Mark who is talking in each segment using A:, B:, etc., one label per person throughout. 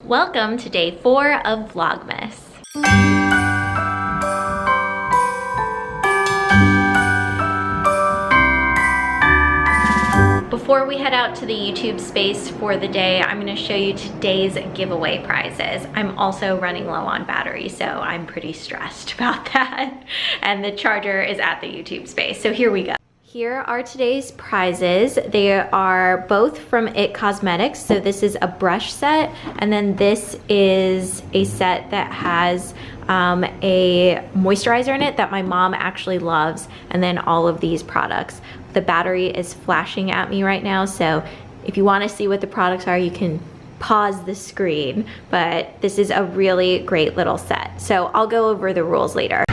A: Welcome to day 4 of Vlogmas. Before we head out to the YouTube space for the day, I'm going to show you today's giveaway prizes. I'm also running low on battery, so I'm pretty stressed about that. And the charger is at the YouTube space, so here we go. Here are today's prizes. They are both from It Cosmetics. So this is a brush set, and then this is a set that has a moisturizer in it that my mom actually loves, and then all of these products. The battery is flashing at me right now, so if you want to see what the products are, you can pause the screen, but this is a really great little set. So I'll go over the rules later.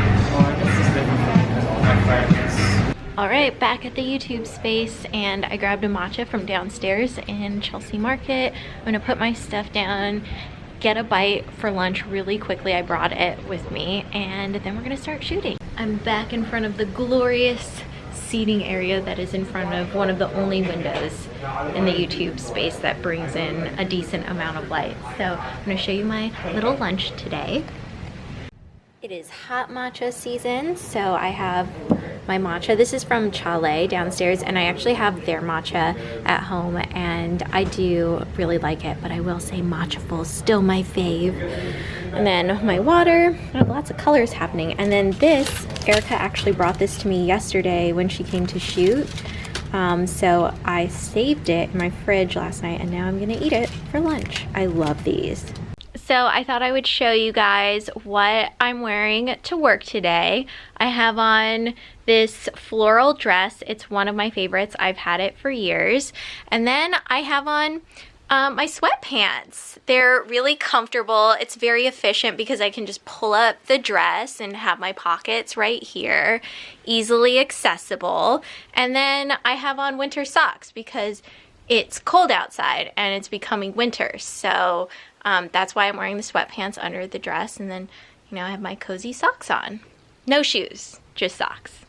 A: All right, back at the YouTube space, and I grabbed a matcha from downstairs in Chelsea Market. I'm gonna put my stuff down, get a bite for lunch really quickly. I brought it with me, and then we're gonna start shooting. I'm back in front of the glorious seating area that is in front of one of the only windows in the YouTube space that brings in a decent amount of light. So I'm gonna show you my little lunch today. It is hot matcha season, so I have my matcha. This is from Chale downstairs, and I actually have their matcha at home, and I do really like it, but I will say Matchaful is still my fave. And then my water. I have lots of colors happening. And then this, Erica actually brought this to me yesterday when she came to shoot. So I saved it in my fridge last night, and now I'm gonna eat it for lunch. I love these. So I thought I would show you guys what I'm wearing to work today. I have on this floral dress. It's one of my favorites. I've had it for years. And then I have on my sweatpants. They're really comfortable. It's very efficient because I can just pull up the dress and have my pockets right here, easily accessible. And then I have on winter socks because it's cold outside and it's becoming winter. So that's why I'm wearing the sweatpants under the dress, and then, you know, I have my cozy socks on. No shoes, just socks.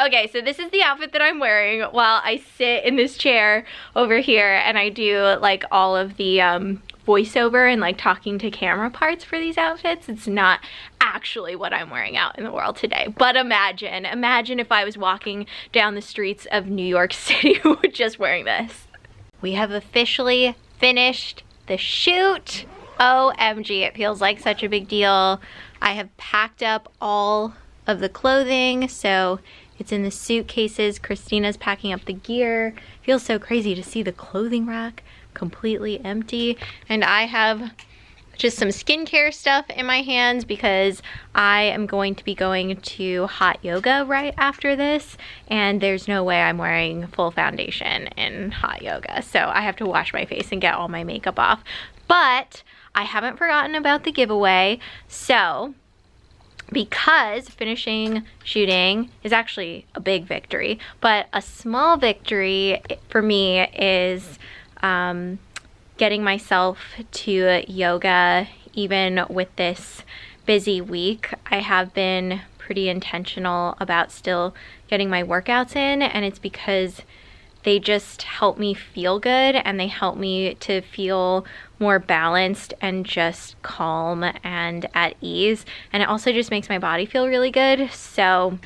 A: Okay, so this is the outfit that I'm wearing while I sit in this chair over here and I do like all of the voiceover and like talking to camera parts for these outfits. It's not actually what I'm wearing out in the world today, but imagine if I was walking down the streets of New York City just wearing this. We have officially finished the shoot. OMG, it feels like such a big deal. I have packed up all of the clothing, so it's in the suitcases. Christina's packing up the gear. It feels so crazy to see the clothing rack completely empty. And I have just some skincare stuff in my hands because I am going to be going to hot yoga right after this, and there's no way I'm wearing full foundation in hot yoga. So I have to wash my face and get all my makeup off. But I haven't forgotten about the giveaway. So because finishing shooting is actually a big victory, but a small victory for me is getting myself to yoga even with this busy week. I have been pretty intentional about still getting my workouts in, and it's because they just help me feel good and they help me to feel more balanced and just calm and at ease. And it also just makes my body feel really good. So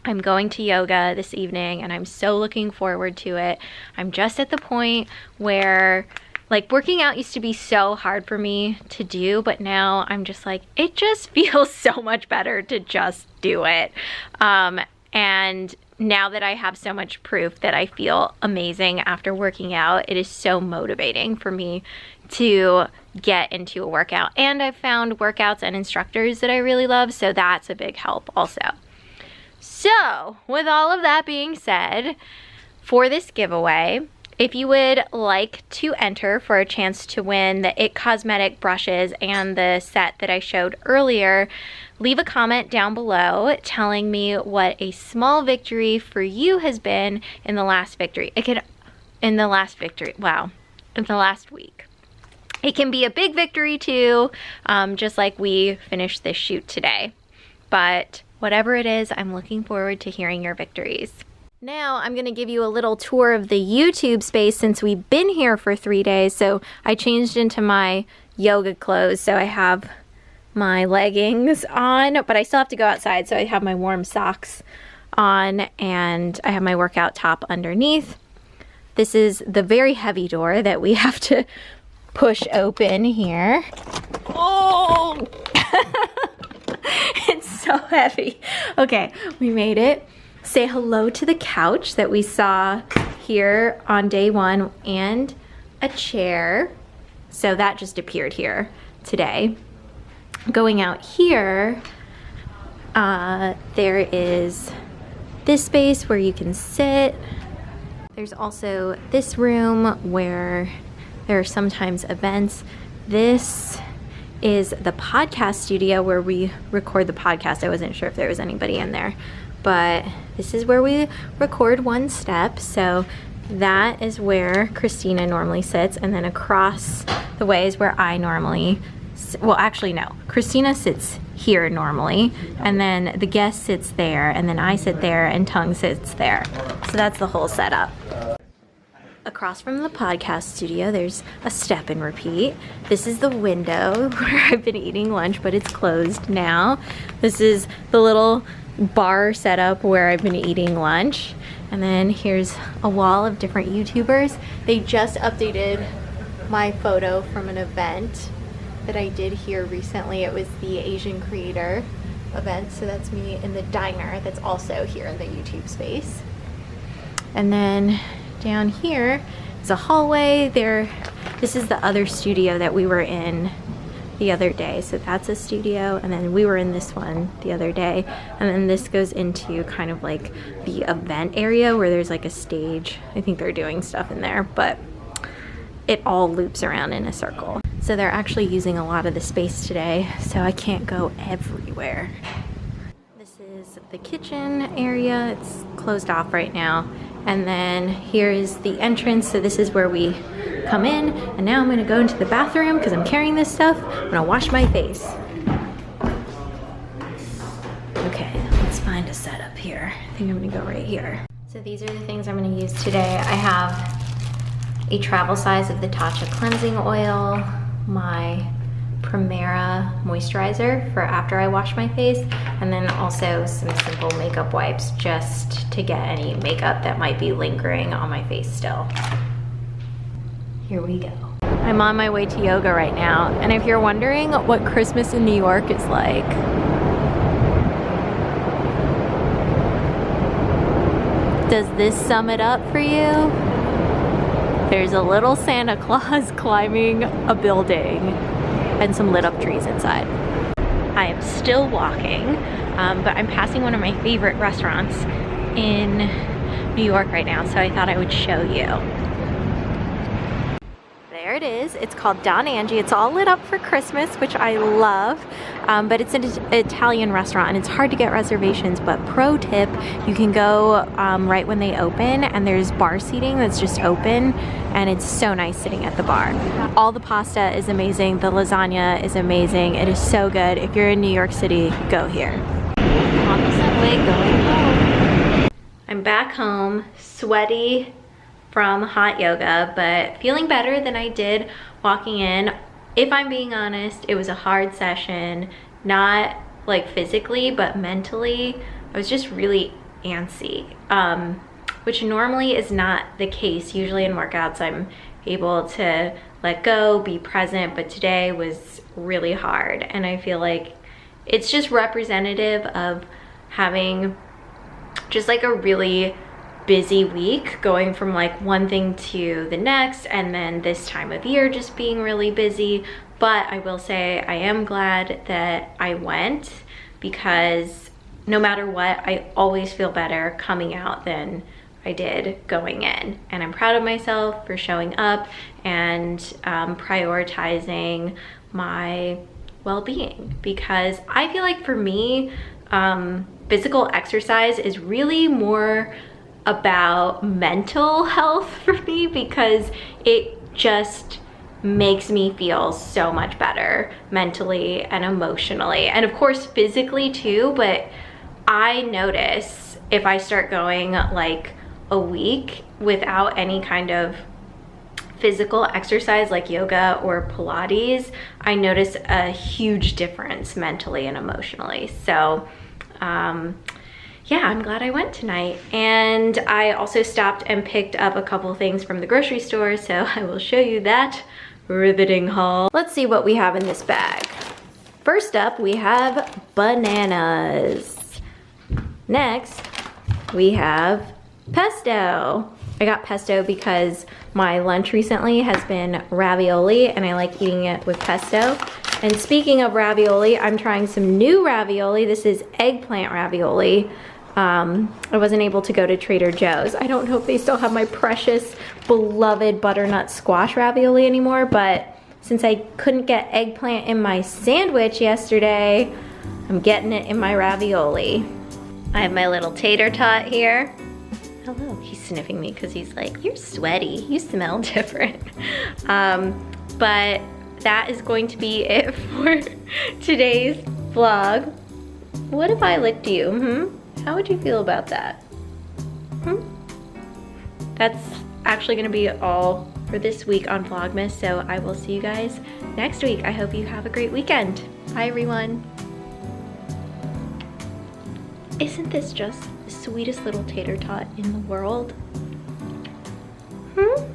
A: I'm going to yoga this evening and I'm so looking forward to it. I'm just at the point where like working out used to be so hard for me to do, but now I'm just like, it just feels so much better to just do it. And now that I have so much proof that I feel amazing after working out, it is so motivating for me to get into a workout. And I've found workouts and instructors that I really love, so that's a big help also. So with all of that being said, for this giveaway, if you would like to enter for a chance to win the It Cosmetic brushes and the set that I showed earlier, leave a comment down below telling me what a small victory for you has been in the last victory. In the last week. It can be a big victory too, just like we finished this shoot today. But whatever it is, I'm looking forward to hearing your victories. Now I'm gonna give you a little tour of the YouTube space since we've been here for 3 days. So I changed into my yoga clothes. So I have my leggings on, but I still have to go outside. So I have my warm socks on and I have my workout top underneath. This is the very heavy door that we have to push open here. Oh, it's so heavy. Okay, we made it. Say hello to the couch that we saw here on day 1 and a chair. So that just appeared here today. Going out here, there is this space where you can sit. There's also this room where there are sometimes events. This is the podcast studio where we record the podcast. I wasn't sure if there was anybody in there, but this is where we record One Step. So that is where Cristina normally sits, and then across the way is where I normally, well actually no, Cristina sits here normally, and then the guest sits there, and then I sit there, and Tung sits there. So that's the whole setup. Across from the podcast studio, there's a step and repeat. This is the window where I've been eating lunch, but it's closed now. This is the little bar setup where I've been eating lunch. And then here's a wall of different YouTubers. They just updated my photo from an event that I did here recently. It was the Asian Creator event. So that's me in the diner that's also here in the YouTube space. And then down here is a hallway. This is the other studio that we were in the other day. So that's a studio, and then we were in this one the other day. And then this goes into kind of like the event area where there's like a stage. I think they're doing stuff in there, but it all loops around in a circle. So they're actually using a lot of the space today, so I can't go everywhere. This is the kitchen area. It's closed off right now. And then here is the entrance. So this is where we come in. And now I'm gonna go into the bathroom because I'm carrying this stuff. I'm gonna wash my face. Okay, let's find a setup here. I think I'm gonna go right here. So these are the things I'm gonna use today. I have a travel size of the Tatcha cleansing oil, my Primera moisturizer for after I wash my face, and then also some simple makeup wipes just to get any makeup that might be lingering on my face still. Here we go. I'm on my way to yoga right now, and if you're wondering what Christmas in New York is like, does this sum it up for you? There's a little Santa Claus climbing a building and some lit up trees inside. I am still walking, but I'm passing one of my favorite restaurants in New York right now, so I thought I would show you. There it is. It's called Don Angie. It's all lit up for Christmas, which I love, but it's an Italian restaurant and it's hard to get reservations, but pro tip, you can go right when they open, and there's bar seating that's just open, and it's so nice sitting at the bar. All the pasta is amazing. The lasagna is amazing. It is so good. If you're in New York City, go here. On the subway, going home. I'm back home, sweaty from hot yoga, but feeling better than I did walking in. If I'm being honest, it was a hard session, not like physically, but mentally. I was just really antsy, which normally is not the case. Usually in workouts, I'm able to let go, be present, but today was really hard. And I feel like it's just representative of having just like a really busy week, going from like one thing to the next, and then this time of year just being really busy. But I will say I am glad that I went, because no matter what, I always feel better coming out than I did going in. And I'm proud of myself for showing up and prioritizing my well-being, because I feel like for me, physical exercise is really more about mental health for me, because it just makes me feel so much better mentally and emotionally, and of course physically too. But I notice if I start going like a week without any kind of physical exercise like yoga or Pilates, I notice a huge difference mentally and emotionally. So yeah, I'm glad I went tonight. And I also stopped and picked up a couple things from the grocery store, so I will show you that riveting haul. Let's see what we have in this bag. First up, we have bananas. Next, we have pesto. I got pesto because my lunch recently has been ravioli and I like eating it with pesto. And speaking of ravioli, I'm trying some new ravioli. This is eggplant ravioli. I wasn't able to go to Trader Joe's. I don't know if they still have my precious, beloved butternut squash ravioli anymore, but since I couldn't get eggplant in my sandwich yesterday, I'm getting it in my ravioli. I have my little tater tot here. Hello, he's sniffing me because he's like, you're sweaty, you smell different. But that is going to be it for today's vlog. What if I licked you, How would you feel about that? That's actually gonna be all for this week on Vlogmas, so I will see you guys next week. I hope you have a great weekend. Bye everyone. Isn't this just the sweetest little tater tot in the world? Oh,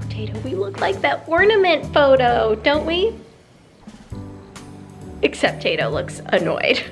A: Tato, we look like that ornament photo, don't we? Except Tato looks annoyed.